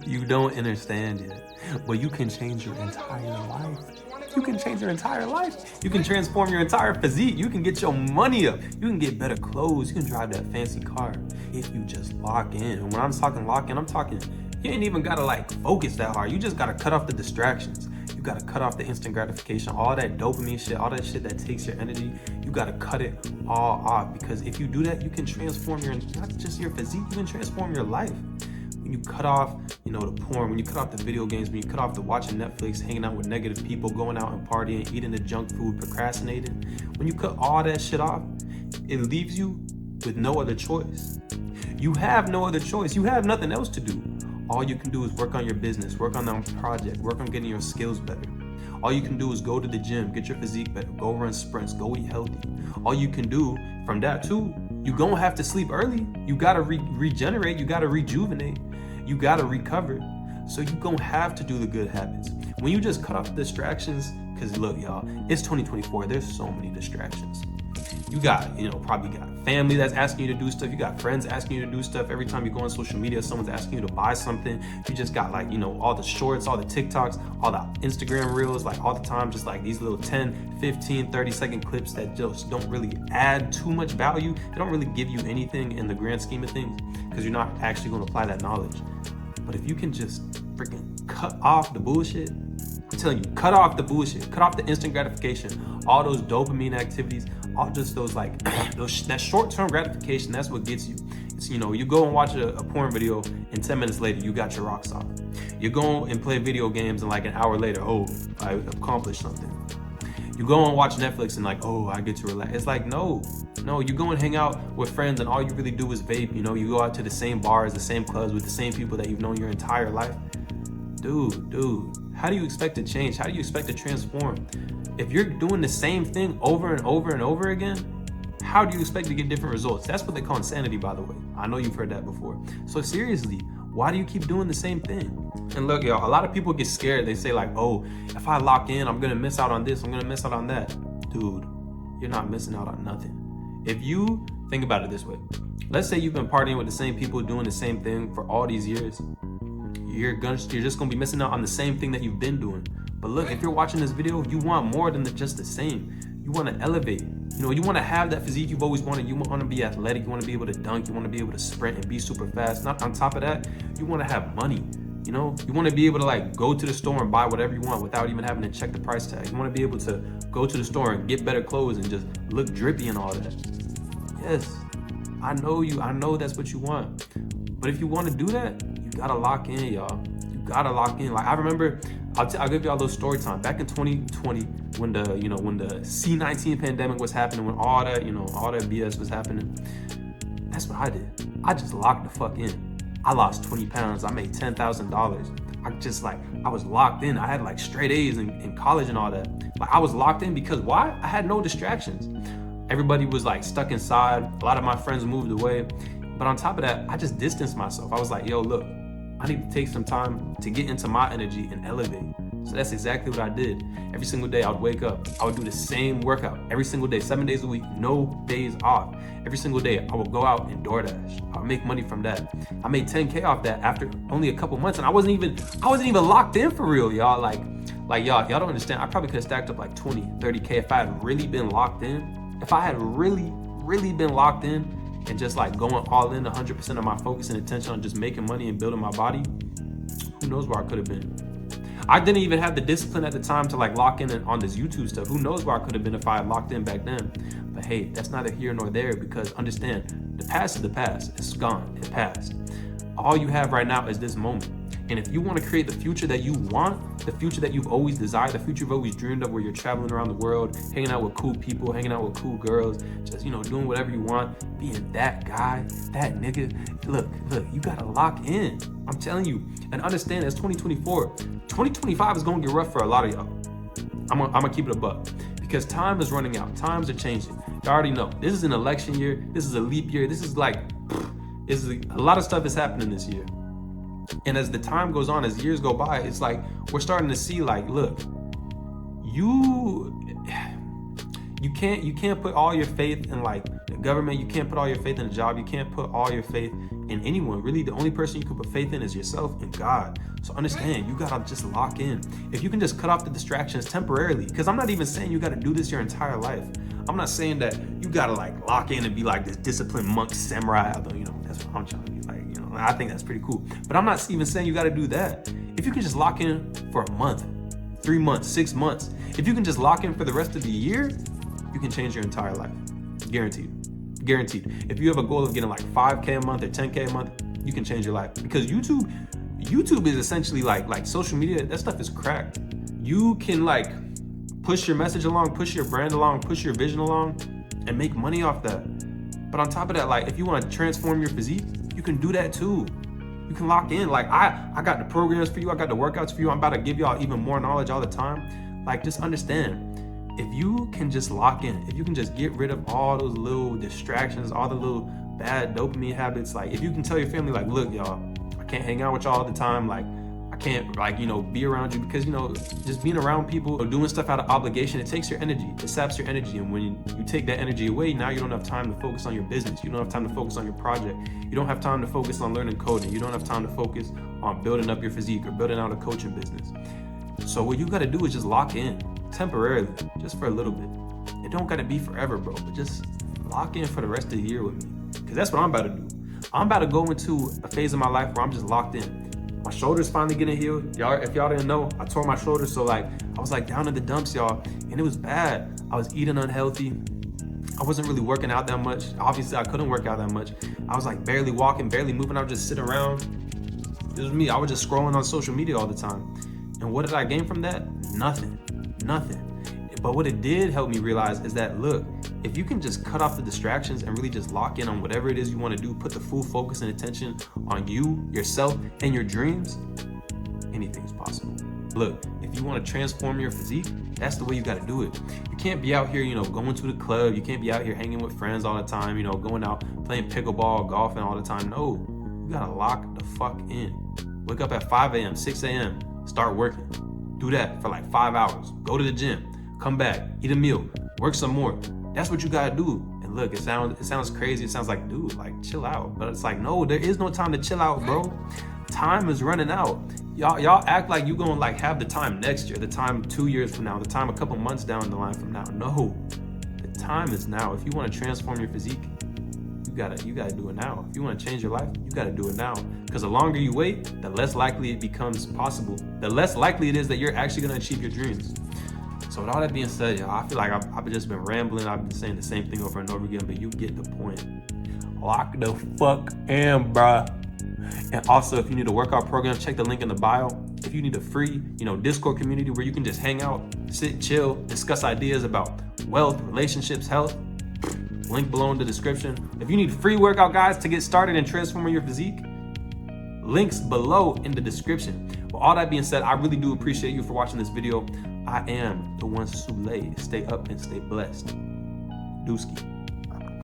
You don't understand yet, but you can change your entire life. You can change your entire life. You can transform your entire physique. You can get your money up. You can get better clothes. You can drive that fancy car if you just lock in. And when I'm talking lock in, I'm talking, you ain't even gotta like focus that hard. You just gotta cut off the distractions. You gotta cut off the instant gratification, all that dopamine shit, all that shit that takes your energy. You gotta cut it all off, because if you do that, you can transform your, not just your physique, you can transform your life. When you cut off, the porn, when you cut off the video games, when you cut off the watching Netflix, hanging out with negative people, going out and partying, eating the junk food, procrastinating, when you cut all that shit off, it leaves you with no other choice. You have no other choice. You have nothing else to do. All you can do is work on your business, work on that project, work on getting your skills better. All you can do is go to the gym, get your physique better, go run sprints, go eat healthy. All you can do from that too, you gonna have to sleep early. You gotta regenerate, you gotta rejuvenate, you gotta recover. So you gonna have to do the good habits. When you just cut off the distractions, cause look y'all, it's 2024, there's so many distractions. You got, probably got family that's asking you to do stuff. You got friends asking you to do stuff. Every time you go on social media, someone's asking you to buy something. You just got like, all the shorts, all the TikToks, all the Instagram reels, like all the time, just like these little 10, 15, 30-second clips that just don't really add too much value. They don't really give you anything in the grand scheme of things, because you're not actually going to apply that knowledge. But if you can just freaking cut off the bullshit, I'm telling you, cut off the bullshit, cut off the instant gratification, all those dopamine activities, all just those like, that short-term gratification, that's what gets you. It's, you go and watch a porn video and 10 minutes later, you got your rocks off. You go and play video games and like an hour later, oh, I accomplished something. You go and watch Netflix and like, oh, I get to relax. It's like, no, you go and hang out with friends and all you really do is vape. You go out to the same bars, the same clubs with the same people that you've known your entire life. Dude, how do you expect to change? How do you expect to transform? If you're doing the same thing over and over and over again, how do you expect to get different results? That's what they call insanity, by the way. I know you've heard that before. So seriously, why do you keep doing the same thing? And look, y'all, a lot of people get scared. They say like, oh, if I lock in, I'm gonna miss out on this, I'm gonna miss out on that. Dude, you're not missing out on nothing. If you think about it this way, let's say you've been partying with the same people, doing the same thing for all these years. You're just gonna be missing out on the same thing that you've been doing. But look, if you're watching this video, you want more than just the same. You want to elevate. You want to have that physique you've always wanted. You want to be athletic. You want to be able to dunk. You want to be able to sprint and be super fast. Not on top of that, you want to have money. You want to be able to like go to the store and buy whatever you want without even having to check the price tag. You want to be able to go to the store and get better clothes and just look drippy and all that. Yes, I know that's what you want. But if you want to do that, you gotta lock in, y'all. You gotta lock in. Like I remember, I'll give y'all a little story time. Back in 2020, when the C-19 pandemic was happening, when all that BS was happening, that's what I did. I just locked the fuck in. I lost 20 pounds. I made $10,000. I was locked in. I had like straight A's in college and all that. Like I was locked in because why? I had no distractions. Everybody was like stuck inside. A lot of my friends moved away. But on top of that, I just distanced myself. I was like, yo, look, I need to take some time to get into my energy and elevate. So that's exactly what I did. Every single day I would wake up, I would do the same workout every single day, 7 days a week, no days off. Every single day I would go out and DoorDash. I would make money from that. I made 10K off that after only a couple months, and I wasn't even locked in for real, y'all. Like y'all don't understand. I probably could have stacked up like 20, 30K if I had really been locked in. If I had really been locked in and just like going all in 100% of my focus and attention on just making money and building my body, who knows where I could have been. I didn't even have the discipline at the time to like lock in on this YouTube stuff. Who knows where I could have been if I had locked in back then. But hey, that's neither here nor there, because understand, the past is the past. It's gone. It passed. All you have right now is this moment. And if you want to create the future that you want, the future that you've always desired, the future you've always dreamed of, where you're traveling around the world, hanging out with cool people, hanging out with cool girls, just, doing whatever you want, being that guy, that nigga. Look, you gotta lock in. I'm telling you. And understand, it's 2024. 2025 is gonna get rough for a lot of y'all. I'm gonna keep it a buck, because time is running out. Times are changing. You already know. This is an election year. This is a leap year. This is like, a lot of stuff is happening this year. And as the time goes on, as years go by, it's like we're starting to see like, look, you can't put all your faith in like the government. You can't put all your faith in a job. You can't put all your faith in anyone. Really, the only person you can put faith in is yourself and God. So understand, you gotta just lock in. If you can just cut off the distractions temporarily, because I'm not even saying you gotta do this your entire life. I'm not saying that you gotta like lock in and be like this disciplined monk samurai, although, you know, that's what I'm trying to be like, you know, I think that's pretty cool. But I'm not even saying you gotta do that. If you can just lock in for a month, 3 months, 6 months, if you can just lock in for the rest of the year, you can change your entire life. Guaranteed. Guaranteed. If you have a goal of getting like 5K a month or 10K a month, you can change your life. Because YouTube is essentially like social media. That stuff is cracked. You can like push your message along, push your brand along, push your vision along, and make money off that. But on top of that, like if you want to transform your physique, you can do that too. You can lock in. Like I got the programs for you. I got the workouts for you. I'm about to give y'all even more knowledge all the time. Like just understand, if you can just lock in, if you can just get rid of all those little distractions, all the little bad dopamine habits, like if you can tell your family, like, look, y'all, I can't hang out with y'all all the time. Like I can't, like, you know, be around you because, you know, just being around people or doing stuff out of obligation, it takes your energy, it saps your energy. And when you take that energy away, now you don't have time to focus on your business. You don't have time to focus on your project. You don't have time to focus on learning coding. You don't have time to focus on building up your physique or building out a coaching business. So what you got to do is just lock in temporarily, just for a little bit. It don't got to be forever, bro, but just lock in for the rest of the year with me, because that's what I'm about to do. I'm about to go into a phase of my life where I'm just locked in. My shoulder's finally getting healed. Y'all, if y'all didn't know, I tore my shoulder, so like I was like down in the dumps, y'all, and it was bad. I was eating unhealthy. I wasn't really working out that much. Obviously, I couldn't work out that much. I was like barely walking, barely moving. I was just sitting around. It was me. I was just scrolling on social media all the time. And what did I gain from that? Nothing. But what it did help me realize is that, look, if you can just cut off the distractions and really just lock in on whatever it is you want to do, put the full focus and attention on you, yourself, and your dreams, anything's possible. Look, if you want to transform your physique, that's the way you got to do it. You can't be out here, you know, going to the club. You can't be out here hanging with friends all the time, you know, going out playing pickleball, golfing all the time. No, you got to lock the fuck in. Wake up at 5 a.m., 6 a.m., start working. Do that for like 5 hours. Go to the gym, come back, eat a meal, work some more. That's what you gotta do. And look, it sounds crazy. It sounds like, dude, like chill out. But it's like, no, there is no time to chill out, bro. Time is running out. Y'all act like you gonna like have the time next year, the time 2 years from now, the time a couple months down the line from now. No, the time is now. If you want to transform your physique, you gotta do it now. If you want to change your life, you gotta do it now. Because the longer you wait, the less likely it becomes possible. The less likely it is that you're actually gonna achieve your dreams. So with all that being said, y'all, I feel like I've just been rambling. I've been saying the same thing over and over again, but you get the point. Lock the fuck in, bruh. And also, if you need a workout program, check the link in the bio. If you need a free, you know, Discord community where you can just hang out, sit, chill, discuss ideas about wealth, relationships, health, link below in the description. If you need free workout guides to get started and transforming your physique, links below in the description. With all that being said, I really do appreciate you for watching this video. I am the one Sule. Stay up and stay blessed. Dooski.